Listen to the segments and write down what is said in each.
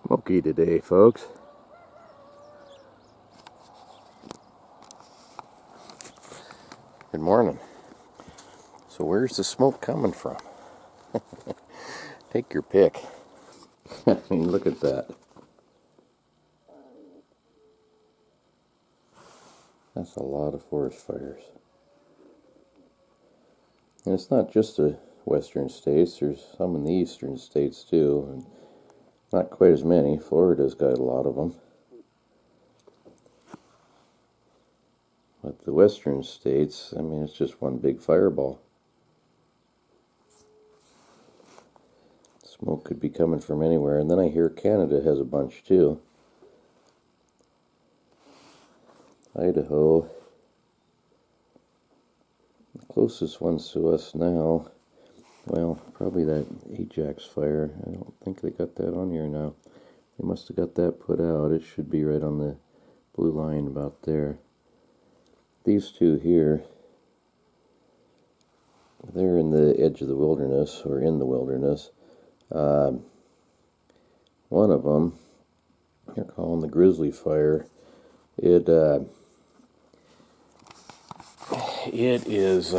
Smoky today, folks. Good morning. So where's the smoke coming from? Take your pick. I mean, look at that. That's a lot of forest fires. And it's not just the western states, there's some in the eastern states too, and not quite as many. Florida's got a lot of them. But the western states, I mean, it's just one big fireball. Smoke could be coming from anywhere. And then I hear Canada has a bunch too. Idaho. The closest ones to us now, well, probably that Ajax fire. I don't think they got that on here now. They must have got that put out. It should be right on the blue line about there. These two here, they're in the edge of the wilderness, or in the wilderness. One of them, they're calling the Grizzly Fire. It is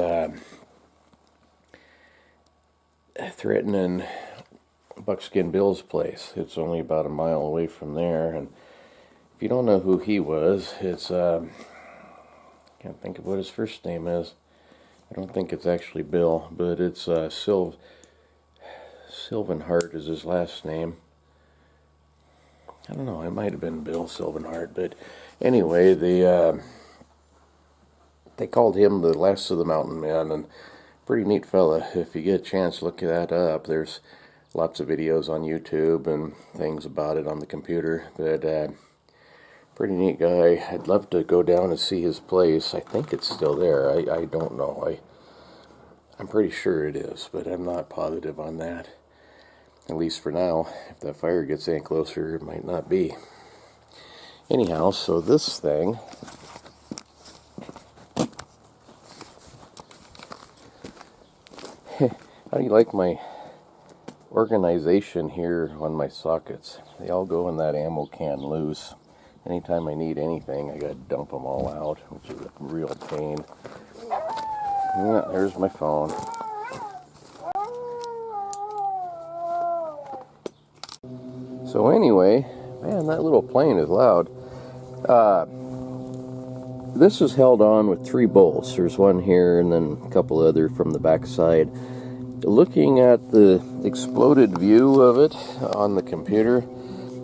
threatening Buckskin Bill's place. It's only about a mile away from there, and if you don't know who he was, it's can't think of what his first name is. I don't think it's actually Bill, but it's Sylvanhart is his last name. I don't know, it might have been Bill Sylvanhart, but anyway, they called him the last of the mountain men, and pretty neat fella. If you get a chance, look that up. There's lots of videos on YouTube and things about it on the computer, but pretty neat guy. I'd love to go down and see his place. I think it's still there. I don't know. I'm pretty sure it is, but I'm not positive on that. At least for now. If that fire gets any closer, it might not be. Anyhow, so this thing, how do you like my organization here on my sockets? They all go in that ammo can loose. Anytime I need anything, I gotta dump them all out, which is a real pain. Yeah, there's my phone. So anyway, man, that little plane is loud. This is held on with 3 bolts. There's one here and then a couple other from the back side. Looking at the exploded view of it on the computer,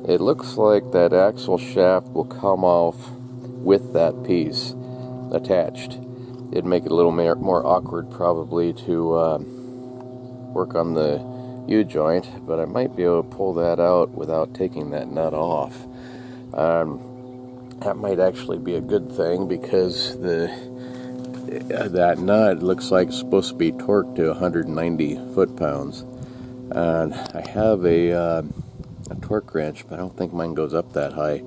it looks like that axle shaft will come off with that piece attached. It'd make it a little more awkward probably to work on the U-joint, but I might be able to pull that out without taking that nut off. That might actually be a good thing, because that nut looks like it's supposed to be torqued to 190 foot-pounds. And I have a torque wrench, but I don't think mine goes up that high.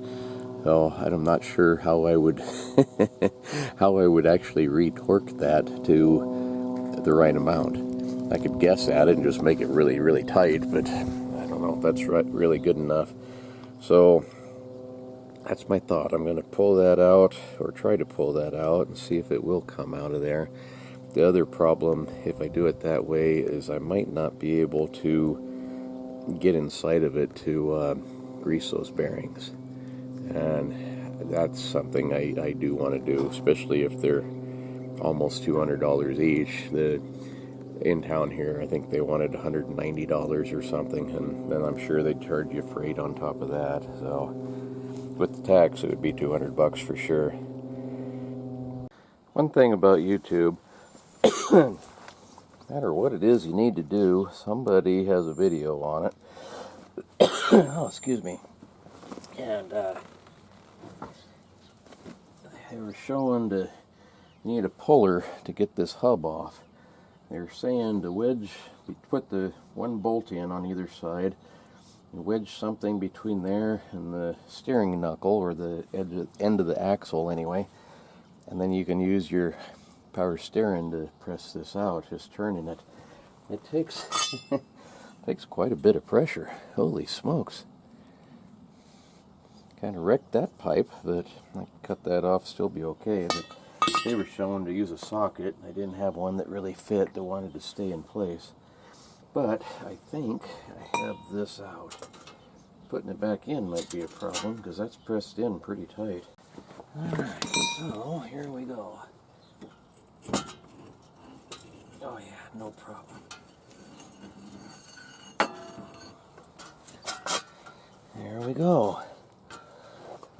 So I'm not sure how I would actually re-torque that to the right amount. I could guess at it and just make it really, really tight, but I don't know if that's really good enough. So that's my thought. I'm going to pull that out, or try to pull that out, and see if it will come out of there. The other problem, if I do it that way, is I might not be able to get inside of it to grease those bearings. And that's something I do want to do, especially if they're almost $200 each. In town here, I think they wanted $190 or something, and then I'm sure they'd charge you freight on top of that. So with the tax, it would be $200 for sure. One thing about YouTube, no matter what it is you need to do, somebody has a video on it. Oh, excuse me. And they were showing you need a puller to get this hub off. They're saying to put the one bolt in on either side, and wedge something between there and the steering knuckle, or the end of the axle anyway, and then you can use your power steering to press this out, just turning it. It takes takes quite a bit of pressure. Holy smokes. Kind of wrecked that pipe, but I could cut that off, still be okay. But they were shown to use a socket. I didn't have one that really fit, that wanted to stay in place. But I think I have this out. Putting it back in might be a problem, because that's pressed in pretty tight. Alright, so here we go. Oh yeah, no problem. There we go.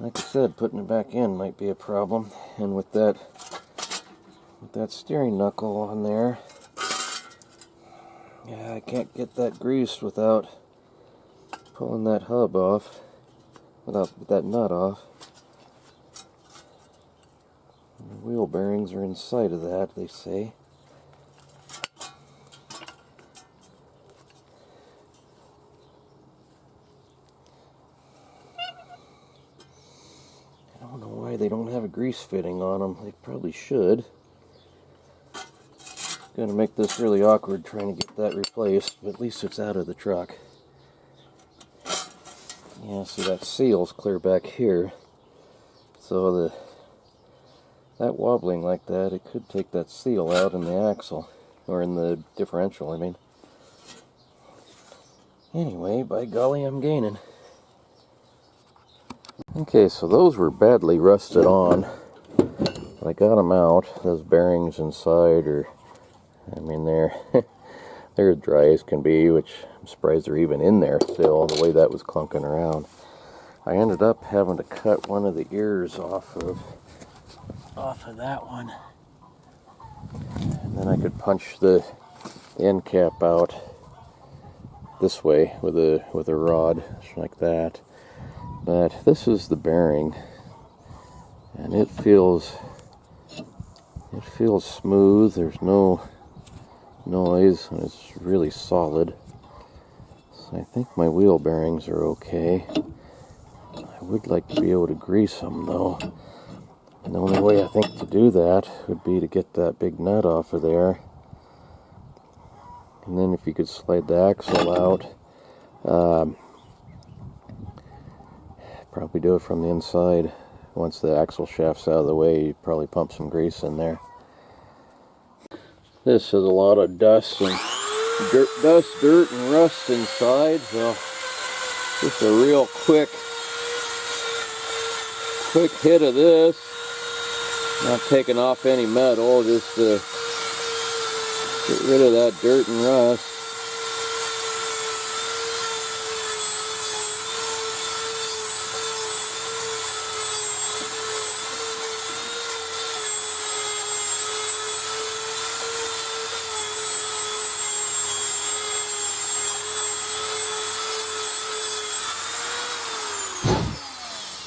Like I said, putting it back in might be a problem. And with that steering knuckle on there, yeah, I can't get that greased without pulling that hub off, without that nut off. And the wheel bearings are inside of that, they say. I don't know why they don't have a grease fitting on them. They probably should. Gonna make this really awkward trying to get that replaced, but at least it's out of the truck. Yeah, see that seal's clear back here. So that wobbling like that, it could take that seal out in the axle, or in the differential, I mean. Anyway, by golly, I'm gaining. Okay, so those were badly rusted on. I got them out. Those bearings inside are, I mean, they're dry as can be, which I'm surprised they're even in there still, the way that was clunking around. I ended up having to cut one of the ears off of that one. And then I could punch the end cap out this way with a rod, like that. But this is the bearing, and it feels smooth. There's no noise, and it's really solid. So I think my wheel bearings are okay. I would like to be able to grease them though. And the only way I think to do that would be to get that big nut off of there. And then if you could slide the axle out, probably do it from the inside. Once the axle shaft's out of the way, you probably pump some grease in there. This is a lot of dust and dirt and rust inside, so just a real quick hit of this. Not taking off any metal, just to get rid of that dirt and rust.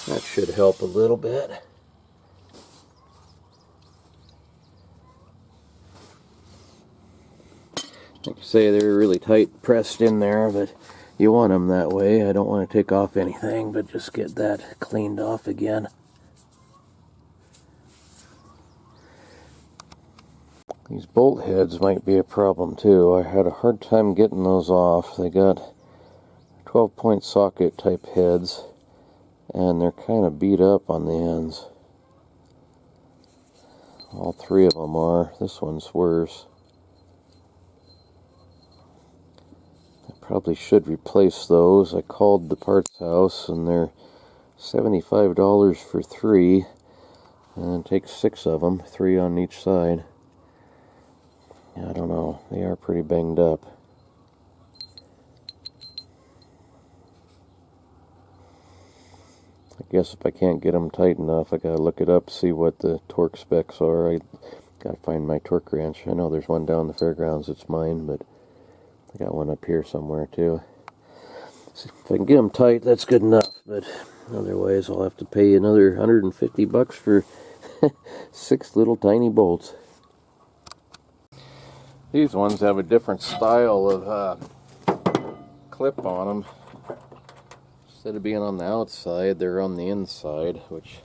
That should help a little bit. Like I say, they're really tight pressed in there, but you want them that way. I don't want to take off anything, but just get that cleaned off again. These bolt heads might be a problem too. I had a hard time getting those off. They got 12-point socket type heads, and they're kind of beat up on the ends. All three of them are. This one's worse. I probably should replace those. I called the parts house, and they're $75 for 3, and it takes 6 of them, 3 on each side. I don't know. They are pretty banged up. I guess if I can't get them tight enough, I gotta look it up, see what the torque specs are. I gotta find my torque wrench. I know there's one down the fairgrounds, it's mine, but I got one up here somewhere too. So if I can get them tight, that's good enough, but otherwise I'll have to pay another $150 for 6 little tiny bolts. These ones have a different style of clip on them. Instead of being on the outside, they're on the inside, which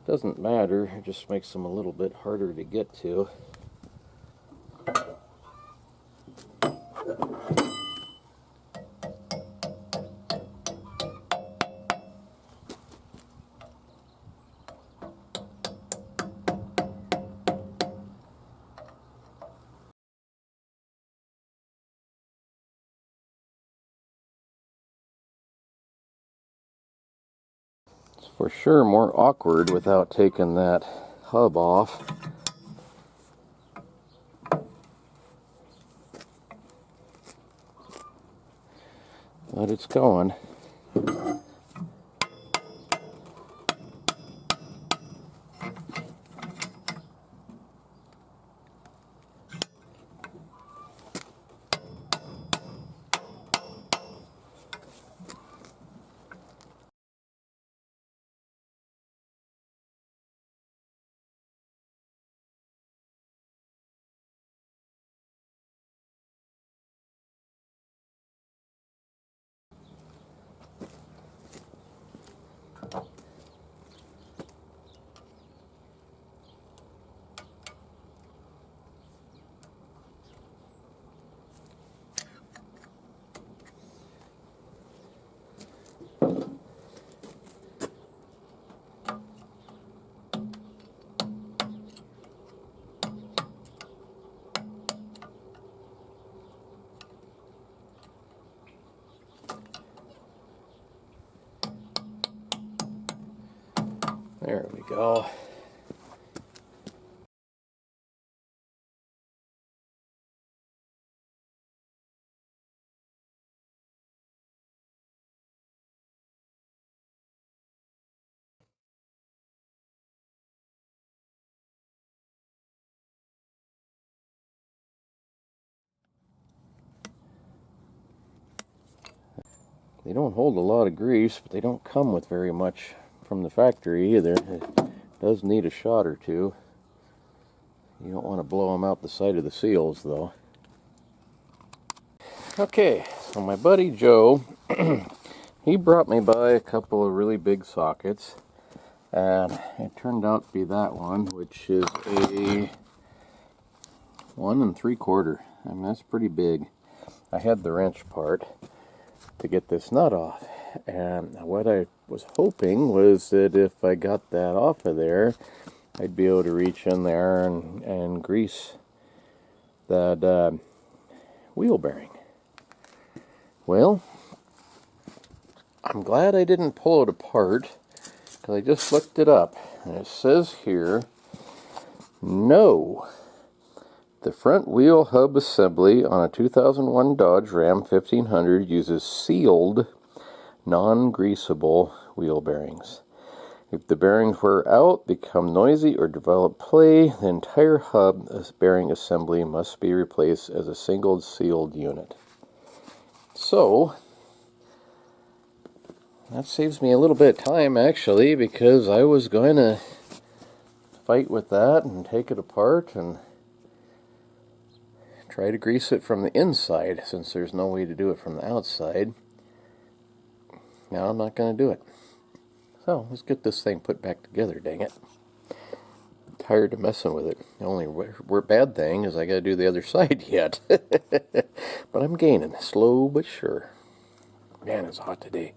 doesn't matter. It just makes them a little bit harder to get to. for sure more awkward without taking that hub off. But it's going. There we go. They don't hold a lot of grease, but they don't come with very much from the factory either. It does need a shot or two. You don't want to blow them out the side of the seals though. Okay, so my buddy Joe, he brought me by a couple of really big sockets, and it turned out to be that one, which is a 1 3/4. I mean, that's pretty big. I had the wrench part to get this nut off, and what I was hoping was that if I got that off of there, I'd be able to reach in there and grease that wheel bearing. Well, I'm glad I didn't pull it apart, because I just looked it up, and it says here, no. The front wheel hub assembly on a 2001 Dodge Ram 1500 uses sealed, non-greasable wheel bearings. If the bearings wear out, become noisy, or develop play, the entire hub bearing assembly must be replaced as a single sealed unit. So, that saves me a little bit of time actually, because I was going to fight with that and take it apart and try to grease it from the inside, since there's no way to do it from the outside. Now I'm not going to do it. So let's get this thing put back together, dang it. I'm tired of messing with it. The only bad thing is I got to do the other side yet. But I'm gaining, slow but sure. Man, it's hot today.